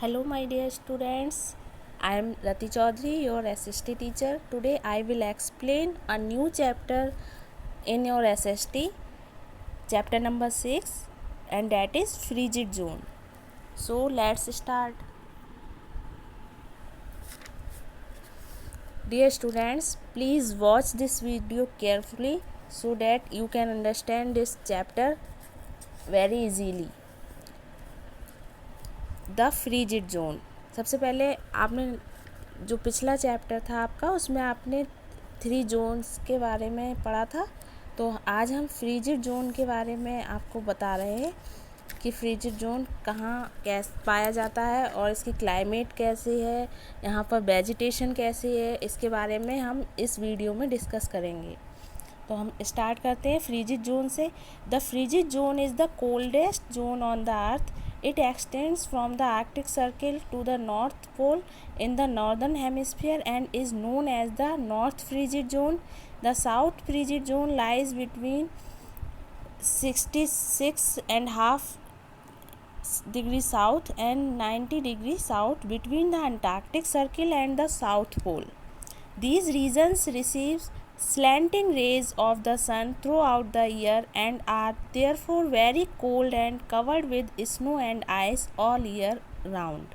Hello, my dear students. I am Rati Chaudhary, your SST teacher. Today, I will explain a new chapter in your SST, chapter number 6, and that is frigid zone. So, let's start. Dear students, please watch this video carefully so that you can understand this chapter very easily. The frigid zone. सबसे पहले आपने जो पिछला chapter था आपका, उसमें आपने 3 Jones के बारे में पढ़ा था। तो आज हम फ्रीजिड जोन के बारे में आपको बता रहे हैं कि फ्रीजिड जोन कहाँ कैसे पाया जाता है और इसकी क्लाइमेट कैसी है, यहाँ पर वेजिटेशन कैसी है, इसके बारे में हम इस वीडियो में डिस्कस करेंगे। तो हम स्टार्ट करते हैं फ्रीजिड जोन से। The frigid zone is the coldest zone on the earth. It extends from the Arctic Circle to the North Pole in the northern hemisphere and is known as the North Frigid Zone. The South Frigid Zone lies between 66.5 degrees south and 90 degrees south between the Antarctic Circle and the South Pole. These regions receive slanting rays of the sun throughout the year and are therefore very cold and covered with snow and ice all year round.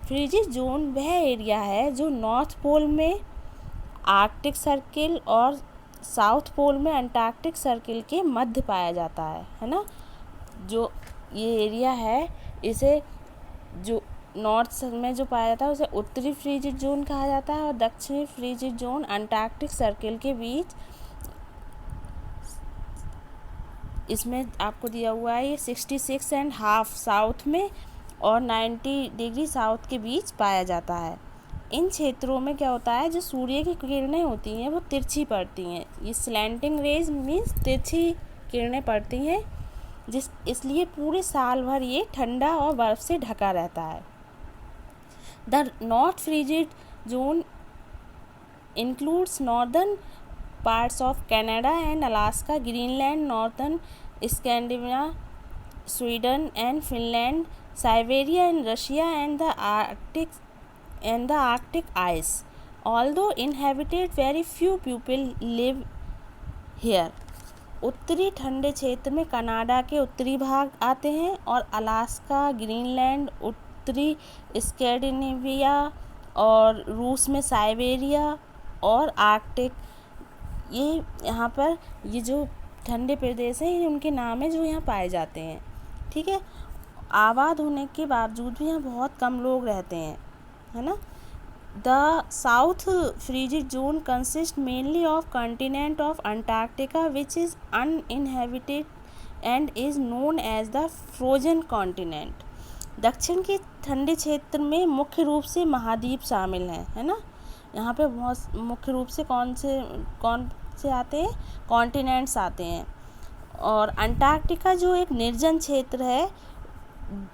Frigid zone वह area है जो north pole में Arctic circle और south pole में Antarctic circle के मध्य पाया जाता है ना। जो ये एरिया है, इसे जो नॉर्थ में जो पाया जाता है उसे उत्तरी फ्रीजिड जोन कहा जाता है और दक्षिणी फ्रीजिड जोन अंटार्कटिक सर्किल के बीच, इसमें आपको दिया हुआ है ये 66.5 साउथ में और 90 डिग्री साउथ के बीच पाया जाता है। इन क्षेत्रों में क्या होता है, जो सूर्य की किरणें होती हैं वो तिरछी पड़ती हैं। ये स्लैंटिंग रेज मीन्स तिरछी किरणें पड़ती हैं, इसलिए पूरे साल भर ये ठंडा और बर्फ़ से ढका रहता है। The North Frigid Zone includes northern parts of Canada and Alaska, Greenland, northern Scandinavia, Sweden and Finland, Siberia and Russia, and the Arctic ice. Although inhabited, very few people live here. उत्तरी ठंडे क्षेत्र में Canada के उत्तरी भाग आते हैं और अलास्का, ग्रीनलैंड, उत्तरी स्कैंडिनेविया और रूस में साइबेरिया और आर्कटिक, ये यहाँ पर ये जो ठंडे प्रदेश हैं ये उनके नाम है जो यहाँ पाए जाते हैं। ठीक है, आबाद होने के बावजूद भी यहाँ बहुत कम लोग रहते हैं, है ना। The south frigid zone consist mainly of continent of Antarctica which is uninhabited and is known as the frozen continent. दक्षिण के ठंडे क्षेत्र में मुख्य रूप से महाद्वीप शामिल हैं, है ना। यहाँ पे बहुत मुख्य रूप से कौन से आते हैं, कॉन्टिनेंट्स आते हैं। और अंटार्कटिका जो एक निर्जन क्षेत्र है,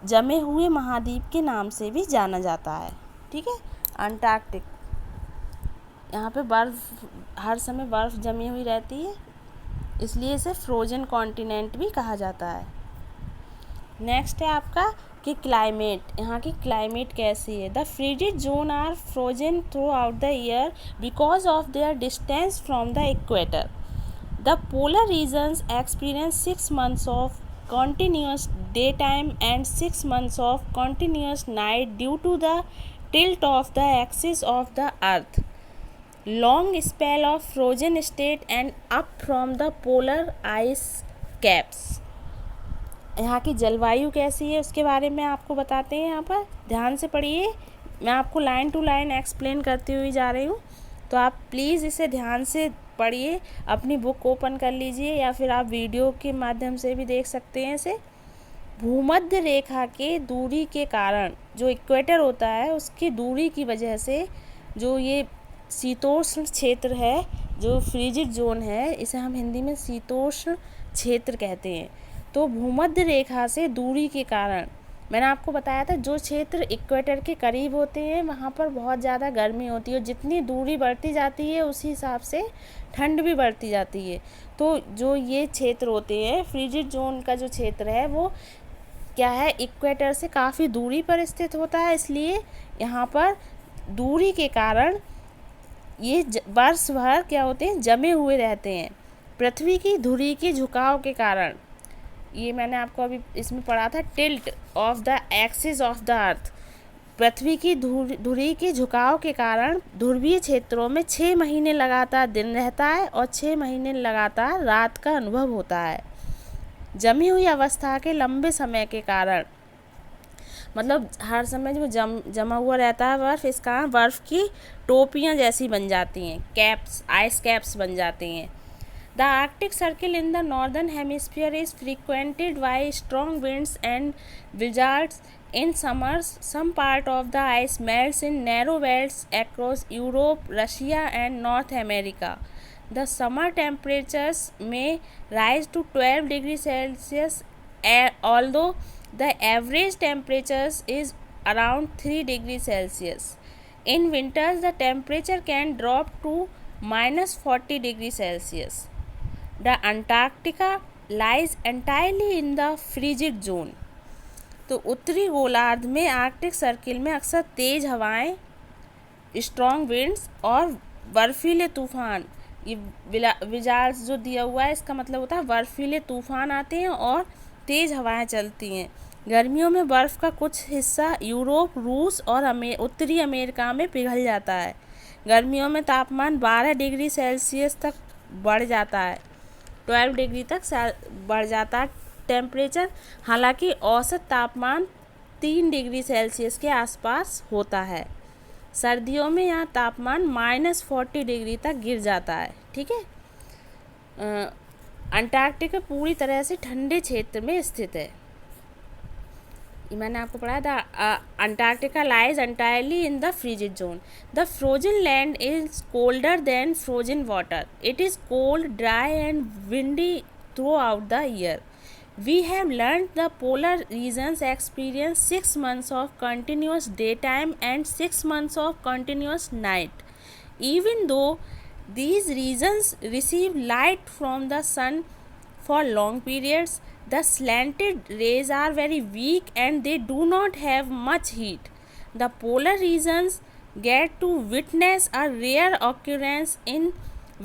जमे हुए महाद्वीप के नाम से भी जाना जाता है। ठीक है, अंटार्कटिक, यहाँ पे बर्फ़, हर समय बर्फ़ जमी हुई रहती है, इसलिए इसे फ्रोजन कॉन्टिनेंट भी कहा जाता है। नेक्स्ट है आपका कि क्लाइमेट, यहाँ की क्लाइमेट कैसी है। The frigid zone are frozen throughout the year because of their distance from the equator. The polar regions experience 6 months of continuous daytime and 6 months of continuous night due to the tilt of the axis of the earth, long spell of frozen state and up from the polar ice caps. यहाँ की जलवायु कैसी है उसके बारे में आपको बताते हैं। यहाँ पर ध्यान से पढ़िए, मैं आपको लाइन टू लाइन एक्सप्लेन करती हुई जा रही हूँ, तो आप प्लीज़ इसे ध्यान से पढ़िए। अपनी बुक ओपन कर लीजिए या फिर आप वीडियो के माध्यम से भी देख सकते हैं इसे। भूमध्य रेखा के दूरी के कारण, जो इक्वेटर होता है उसकी दूरी की वजह से जो ये शीतोष्ण क्षेत्र है, जो फ्रीजिड जोन है, इसे हम हिंदी में शीतोष्ण क्षेत्र कहते हैं। तो भूमध्य रेखा से दूरी के कारण, मैंने आपको बताया था जो क्षेत्र इक्वेटर के करीब होते हैं वहाँ पर बहुत ज़्यादा गर्मी होती है, और जितनी दूरी बढ़ती जाती है उसी हिसाब से ठंड भी बढ़ती जाती है। तो जो ये क्षेत्र होते हैं, फ्रीजिड जोन का जो क्षेत्र है वो क्या है, इक्वेटर से काफ़ी दूरी पर स्थित होता है, इसलिए यहाँ पर दूरी के कारण ये वर्ष भर क्या होते हैं, जमे हुए रहते हैं। पृथ्वी की धुरी के झुकाव के कारण, ये मैंने आपको अभी इसमें पढ़ा था, tilt of the axis of the earth, पृथ्वी की धुरी के झुकाव के कारण ध्रुवीय क्षेत्रों में 6 महीने लगातार दिन रहता है और 6 महीने लगातार रात का अनुभव होता है। जमी हुई अवस्था के लंबे समय के कारण, मतलब हर समय जो जमा हुआ रहता है बर्फ़, इस कारण बर्फ़ की टोपियाँ जैसी बन जाती हैं, कैप्स, आइस कैप्स बन जाती हैं। The Arctic circle in the northern hemisphere is frequented by strong winds and blizzards in summers. Some part of the ice melts in narrow belts across Europe, Russia and North America. The summer temperatures may rise to 12 degrees Celsius, although the average temperature is around 3 degrees Celsius. In winters, the temperature can drop to minus 40 degrees Celsius. The Antarctica lies entirely in the frigid zone. तो उत्तरी गोलार्ध में Arctic circle में अक्सर तेज़ हवाएं, strong winds और बर्फीले तूफ़ान, ये विजार्ड्स जो दिया हुआ है इसका मतलब होता है बर्फीले तूफ़ान आते हैं और तेज़ हवाएं चलती हैं। गर्मियों में बर्फ़ का कुछ हिस्सा यूरोप, रूस और उत्तरी अमेरिका में पिघल जाता है। गर्मियों में तापमान 12 डिग्री सेल्सियस तक बढ़ जाता है, 12 डिग्री तक बढ़ जाता है टेम्परेचर, हालांकि औसत तापमान 3 डिग्री सेल्सियस के आसपास होता है। सर्दियों में यहाँ तापमान -40 डिग्री तक गिर जाता है। ठीक है, अंटार्कटिका पूरी तरह से ठंडे क्षेत्र में स्थित है। ये मैंने आपको पढ़ाया था, Antarctica lies entirely in the frigid zone. The frozen land is colder than frozen water. It is cold, dry and windy throughout the year. We have learned the polar regions experience 6 months of continuous daytime and 6 months of continuous night. Even though these regions receive light from the sun for long periods, the slanted rays are very weak and they do not have much heat. The polar regions get to witness a rare occurrence in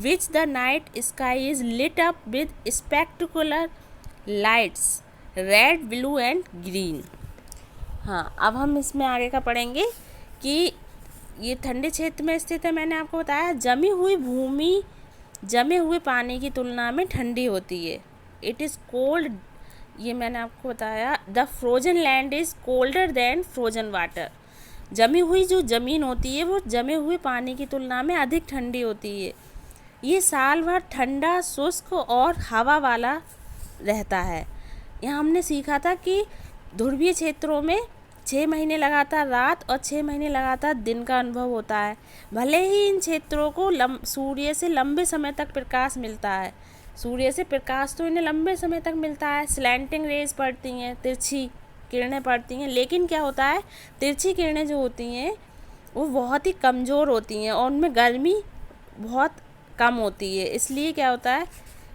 which the night sky is lit up with spectacular lights, red, blue and green. हाँ, अब हम इसमें आगे का पढ़ेंगे कि ये ठंडे क्षेत्र में स्थित है। मैंने आपको बताया जमी हुई भूमि जमे हुए पानी की तुलना में ठंडी होती है। इट इज़ कोल्ड, ये मैंने आपको बताया, the frozen land is colder than frozen water. जमी हुई जो ज़मीन होती है वो जमे हुए पानी की तुलना में अधिक ठंडी होती है। ये साल भर ठंडा, शुष्क और हवा वाला रहता है। यहाँ हमने सीखा था कि ध्रुवीय क्षेत्रों में 6 महीने लगातार रात और 6 महीने लगातार दिन का अनुभव होता है। भले ही इन क्षेत्रों को सूर्य से लंबे समय तक प्रकाश मिलता है, सूर्य से प्रकाश तो इन्हें लंबे समय तक मिलता है, स्लैंटिंग रेज पड़ती हैं, तिरछी किरणें पड़ती हैं, लेकिन क्या होता है, तिरछी किरणें जो होती हैं वो बहुत ही कमज़ोर होती हैं और उनमें गर्मी बहुत कम होती है। इसलिए क्या होता है,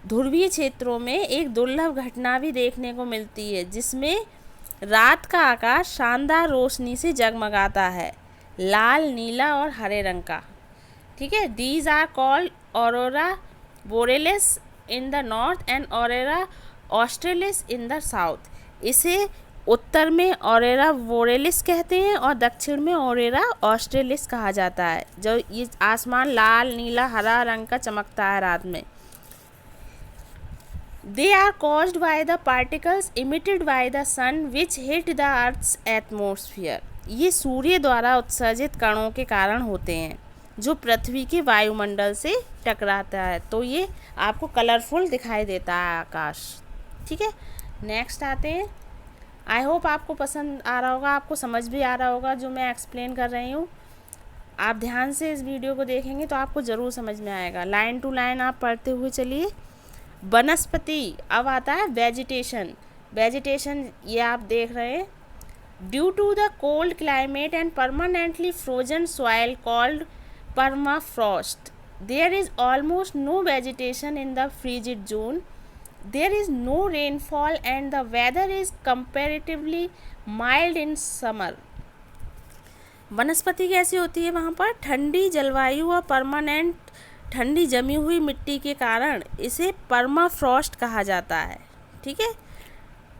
ध्रुवीय क्षेत्रों में एक दुर्लभ घटना भी देखने को मिलती है जिसमें रात का आकाश शानदार रोशनी से जगमगाता है, लाल, नीला और हरे रंग का। ठीक है, these are called aurora borealis in the north and aurora australis in the south. इसे उत्तर में ऑरोरा बोरेलिस कहते हैं और दक्षिण में ऑरोरा ऑस्ट्रेलिस कहा जाता है। जो ये आसमान लाल, नीला, हरा रंग का चमकता है रात में। They are caused by the particles emitted by the sun which hit the Earth's atmosphere. ये सूर्य द्वारा उत्सर्जित कणों के कारण होते हैं जो पृथ्वी के वायुमंडल से टकराता है, तो ये आपको कलरफुल दिखाई देता है आकाश। ठीक है, नेक्स्ट आते हैं। आई होप आपको पसंद आ रहा होगा, आपको समझ भी आ रहा होगा जो मैं एक्सप्लेन कर रही हूँ। आप ध्यान से इस वीडियो को देखेंगे तो आपको ज़रूर समझ में आएगा। लाइन टू लाइन आप पढ़ते हुए चलिए। वनस्पति, अब आता है वेजिटेशन। वेजिटेशन ये आप देख रहे हैं। Due to the cold climate and permanently frozen soil called permafrost, there is almost no vegetation in the frigid zone there is no rainfall and the weather is comparatively mild in summer. वनस्पति कैसी होती है वहाँ पर? ठंडी जलवायु और permanent ठंडी जमी हुई मिट्टी के कारण इसे परमाफ्रॉस्ट कहा जाता है। ठीक है,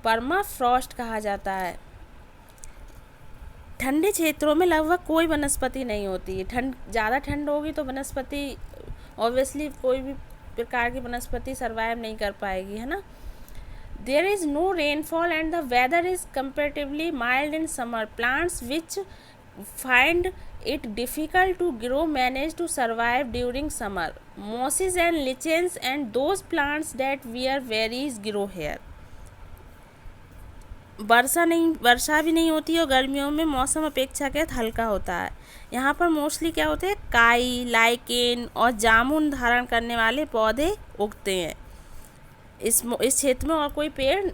परमाफ्रॉस्ट कहा जाता है। ठंडे क्षेत्रों में लगभग कोई वनस्पति नहीं होती है। ज़्यादा ठंड होगी तो वनस्पति ऑब्वियसली कोई भी प्रकार की वनस्पति सर्वाइव नहीं कर पाएगी, है ना। There is no rainfall and the weather is comparatively mild in summer. Plants which find it difficult to grow manage to survive during summer. Mosses and lichens and those plants that wear berries grow here. वर्षा भी नहीं होती और गर्मियों में मौसम अपेक्षाकृत हल्का होता है। यहाँ पर मोस्टली क्या होते हैं? काई, लाइकेन और जामुन धारण करने वाले पौधे उगते हैं। इस क्षेत्र में और कोई पेड़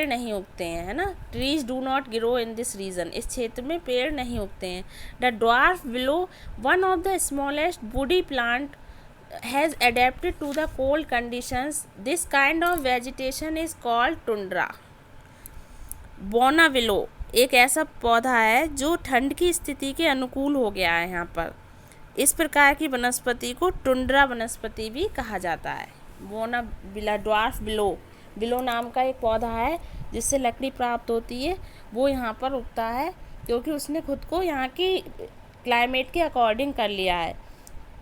नहीं उगते हैं, है ना। Trees do not grow in this region. इस क्षेत्र में पेड़ नहीं उगते हैं। The dwarf willow, one of the smallest woody plant, has adapted to the cold conditions. This kind of vegetation is called tundra. बोना विलो एक ऐसा पौधा है जो ठंड की स्थिति के अनुकूल हो गया है यहाँ पर। इस प्रकार की वनस्पति को टुंड्रा वनस्पति भी कहा जाता है। बोना विला, ड्वार्फ विलो नाम का एक पौधा है जिससे लकड़ी प्राप्त होती है। वो यहाँ पर उगता है क्योंकि उसने खुद को यहाँ की क्लाइमेट के अकॉर्डिंग कर लिया है।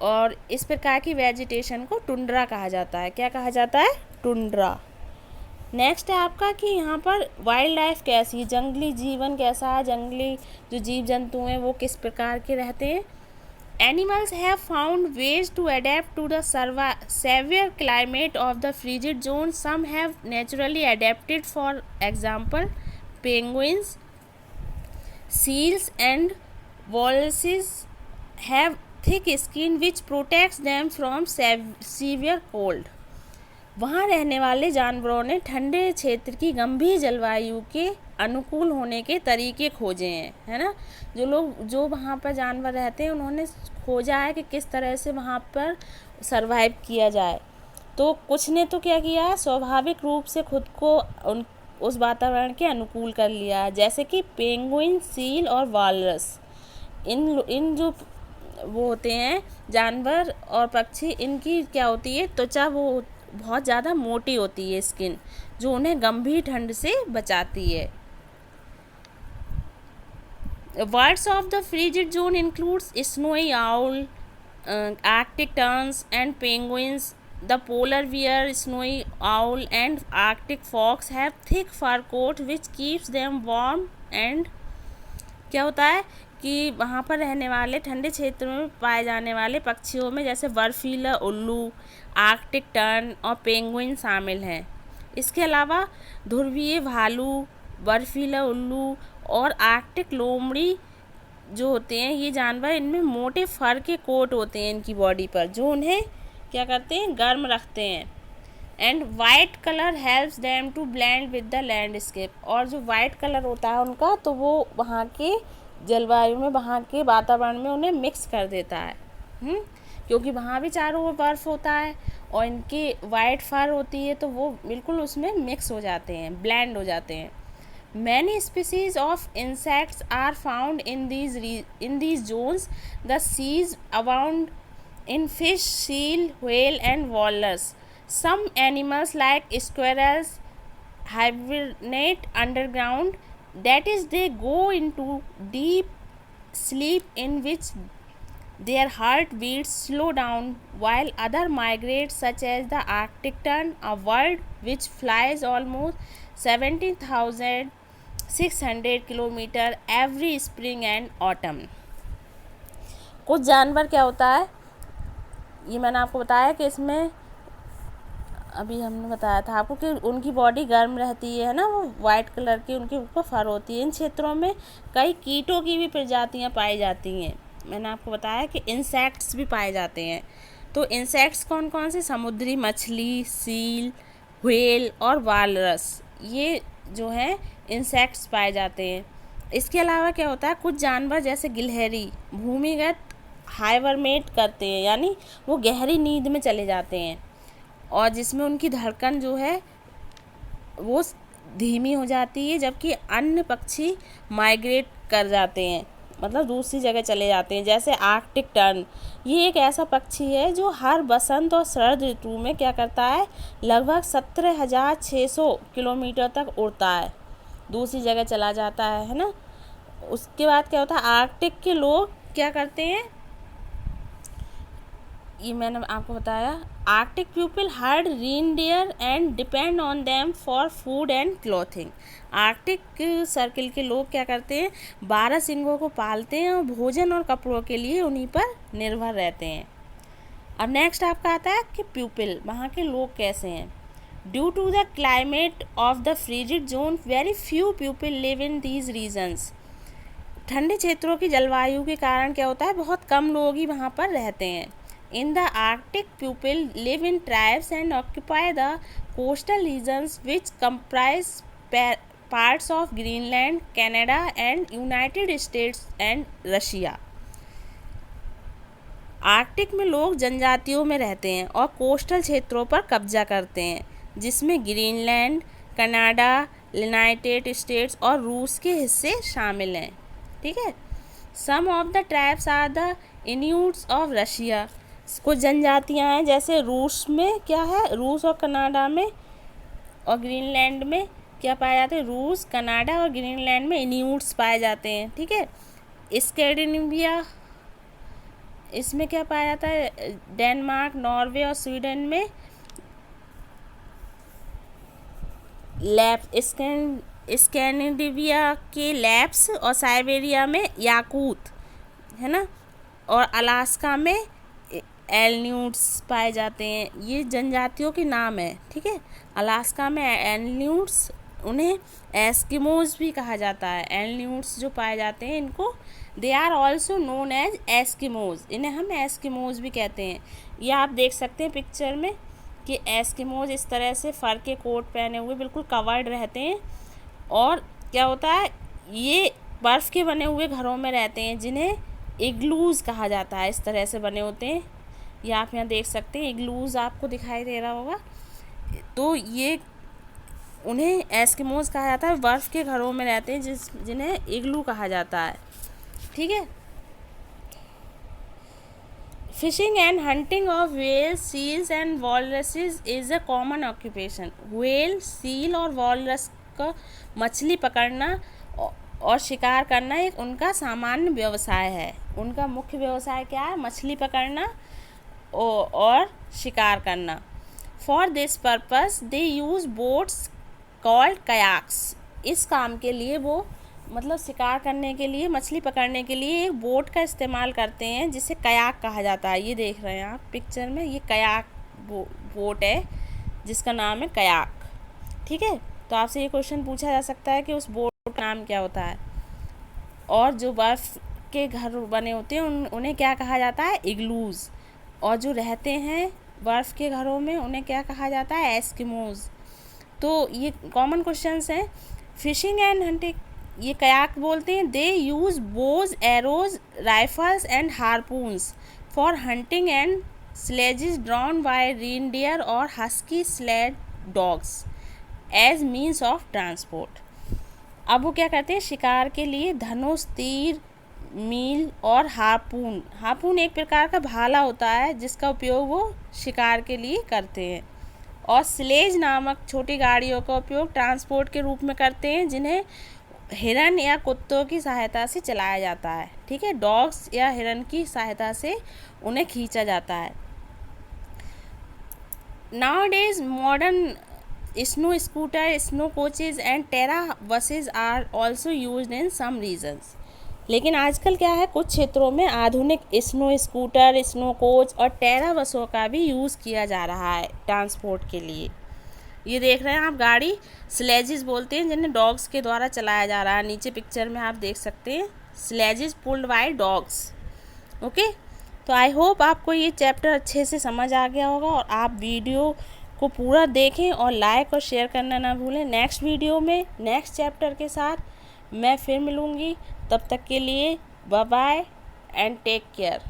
और इस प्रकार की वेजिटेशन को टुंड्रा कहा जाता है। क्या कहा जाता है? टुंड्रा। नेक्स्ट है आपका कि यहाँ पर वाइल्ड लाइफ कैसी है, जंगली जीवन कैसा है, जंगली जो जीव जंतु हैं वो किस प्रकार के रहते हैं। Animals have found ways to adapt to the severe climate of the frigid zone. Some have naturally adapted. For example, penguins, seals and walruses have thick skin which protects them from severe cold. वहाँ रहने वाले जानवरों ने ठंडे क्षेत्र की गंभीर जलवायु के अनुकूल होने के तरीके खोजे हैं, है ना। जो वहाँ पर जानवर रहते हैं उन्होंने खोजा है कि किस तरह से वहाँ पर सरवाइव किया जाए। तो कुछ ने तो क्या किया है, स्वाभाविक रूप से खुद को उस वातावरण के अनुकूल कर लिया है, जैसे कि पेंगुइन, सील और वालरस। इन जो वो होते हैं जानवर और पक्षी, इनकी क्या होती है, त्वचा वो बहुत ज़्यादा मोटी होती है, स्किन, जो उन्हें गंभीर ठंड से बचाती है। Birds of the frigid zone includes snowy owl, Arctic terns and penguins. The polar bear, snowy owl and Arctic fox have thick fur coat which keeps them warm. And क्या होता है कि वहाँ पर रहने वाले ठंडे क्षेत्र में पाए जाने वाले पक्षियों में जैसे बर्फीला उल्लू, आर्कटिक टर्न और पेंगुइन शामिल हैं। इसके अलावा ध्रुवीय भालू, बर्फीला उल्लू और आर्कटिक लोमड़ी जो होते हैं, ये जानवर, इनमें मोटे फर के कोट होते हैं इनकी बॉडी पर, जो उन्हें क्या करते हैं, गर्म रखते हैं। And white colour helps them to blend with the landscape. और जो वाइट कलर होता है उनका, तो वो वहाँ के जलवायु में, वहाँ के वातावरण में उन्हें मिक्स कर देता है, क्योंकि वहाँ भी चारों ओर बर्फ़ होता है और इनकी वाइट फर होती है, तो वो बिल्कुल उसमें मिक्स हो जाते हैं, ब्लेंड हो जाते हैं। Many species of insects are found in these zones. The seas abound in fish, seal, whale, and walrus. Some animals like squirrels hibernate underground. That is, they go into deep sleep in which their heartbeats slow down, while other migrate, such as the Arctic tern, a bird which flies almost 17,600 kilometre every spring and autumn. कुछ जानवर क्या होता है, ये मैंने आपको बताया कि इसमें अभी हमने बताया था आपको कि उनकी बॉडी गर्म रहती है ना, वो वाइट कलर की उनके ऊपर फर होती है। इन क्षेत्रों में कई कीटों की भी प्रजातियां पाई जाती हैं। मैंने आपको बताया कि इंसेक्ट्स भी पाए जाते हैं। तो इंसेक्ट्स कौन कौन से, समुद्री मछली, सील, व्हेल और वालरस, ये जो हैं इंसेक्ट्स पाए जाते हैं। इसके अलावा क्या होता है, कुछ जानवर जैसे गिलहरी भूमिगत हाइबरनेट करते हैं, यानी वो गहरी नींद में चले जाते हैं, और जिसमें उनकी धड़कन जो है वो धीमी हो जाती है, जबकि अन्य पक्षी माइग्रेट कर जाते हैं, मतलब दूसरी जगह चले जाते हैं। जैसे आर्कटिक टर्न, ये एक ऐसा पक्षी है जो हर बसंत और शरद ऋतु में क्या करता है, लगभग 17,600 किलोमीटर तक उड़ता है, दूसरी जगह चला जाता है ना। उसके बाद क्या होता है, आर्कटिक के लोग क्या करते हैं, ये मैंने आपको बताया। Arctic people heard reindeer and depend on them for food and clothing. Arctic circle के लोग क्या करते हैं, 12 सिंगों को पालते हैं और भोजन और कपड़ों के लिए उन्हीं पर निर्भर रहते हैं। अब नेक्स्ट आपका आता है कि पीपल, वहाँ के लोग कैसे हैं। Due to the climate of the frigid zone very few people live in these regions. ठंडे क्षेत्रों की जलवायु के कारण क्या होता है, बहुत कम लोग ही वहाँ पर रहते हैं। In the Arctic, people live in tribes and occupy the coastal regions which comprise parts of Greenland, Canada and United States and Russia. Arctic में लोग जनजातियों में रहते हैं और कोस्टल क्षेत्रों पर कब्जा करते हैं, जिसमें ग्रीनलैंड, कनाडा, यूनाइटेड स्टेट्स और रूस के हिस्से शामिल हैं। ठीक है। Some of the tribes are the Inuits of Russia. कुछ जनजातियां हैं, जैसे रूस में क्या है, रूस और कनाडा में और ग्रीनलैंड में क्या पाए जाते हैं, रूस, कनाडा और ग्रीनलैंड में इन्यूट्स पाए जाते हैं। ठीक है। स्कैंडिनेविया, इसमें क्या पाया जाता है, डेनमार्क, नॉर्वे और स्वीडन में स्कैंडिनेविया के लैप्स और साइबेरिया में याकूत है ना, और अलास्का में एल्न्यूट्स पाए जाते हैं। ये जनजातियों के नाम है। ठीक है। अलास्का में एल्न्यूट्स, उन्हें एस्किमोज भी कहा जाता है। एल्न्यूट्स जो पाए जाते हैं इनको they are also known as Eskimos, इन्हें हम एस्किमोज भी कहते हैं। ये आप देख सकते हैं पिक्चर में कि एस्किमोज इस तरह से फर के कोट पहने हुए बिल्कुल कवर्ड रहते हैं, और क्या होता है, ये बर्फ़ के बने हुए घरों में रहते हैं, जिन्हें इग्लूज कहा जाता है। इस तरह से बने होते हैं, ये आप यहाँ देख सकते हैं, इग्लूज आपको दिखाई दे रहा होगा। तो ये उन्हें एस्किमोज कहा जाता है, बर्फ़ के घरों में रहते हैं, जिन्हें इग्लू कहा जाता है। ठीक है। Fishing and hunting of whale, seals and walruses is a common occupation. Whale, seal और वॉलरस का मछली पकड़ना और शिकार करना एक उनका सामान्य व्यवसाय है। उनका मुख्य व्यवसाय क्या है, मछली पकड़ना और शिकार करना। For this purpose they use boats called kayaks. इस काम के लिए वो मतलब शिकार करने के लिए, मछली पकड़ने के लिए एक बोट का इस्तेमाल करते हैं, जिसे कयाक कहा जाता है। ये देख रहे हैं आप पिक्चर में, ये कयाक बोट है जिसका नाम है कयाक। ठीक है। तो आपसे ये क्वेश्चन पूछा जा सकता है कि उस बोट का नाम क्या होता है। और जो बर्फ़ के घर बने होते हैं उन्हें क्या कहा जाता है, इग्लूज। और जो रहते हैं बर्फ़ के घरों में उन्हें क्या कहा जाता है, एस्किमोज। तो ये कॉमन क्वेश्चंस हैं। फिशिंग एंड हंटिंग, ये कयाक बोलते हैं। They use bows, arrows, rifles and harpoons for hunting and sledges drawn by reindeer और husky sled dogs as means of transport. अब वो क्या करते हैं, शिकार के लिए धनुष, तीर, मील और हार्पून। हार्पून एक प्रकार का भाला होता है जिसका उपयोग वो शिकार के लिए करते हैं। और स्लेज नामक छोटी गाड़ियों का उपयोग ट्रांसपोर्ट के रूप में करते हैं, जिन्हें हिरन या कुत्तों की सहायता से चलाया जाता है। ठीक है। डॉग्स या हिरन की सहायता से उन्हें खींचा जाता है। Nowadays modern snow scooter, snow coaches and terra buses are also used in some regions. लेकिन आजकल क्या है, कुछ क्षेत्रों में आधुनिक स्नो स्कूटर, स्नो कोच और टेरा बसों का भी यूज़ किया जा रहा है ट्रांसपोर्ट के लिए। ये देख रहे हैं आप गाड़ी, स्लेजेस बोलते हैं, जिन्हें डॉग्स के द्वारा चलाया जा रहा है। नीचे पिक्चर में आप देख सकते हैं, sledges pulled bye dogs. Okay. तो आई होप आपको ये चैप्टर अच्छे से समझ आ गया होगा, और आप वीडियो को पूरा देखें और लाइक और शेयर करना ना भूलें। नेक्स्ट वीडियो में नेक्स्ट चैप्टर के साथ मैं फिर मिलूँगी। तब तक के लिए bye bye and take care.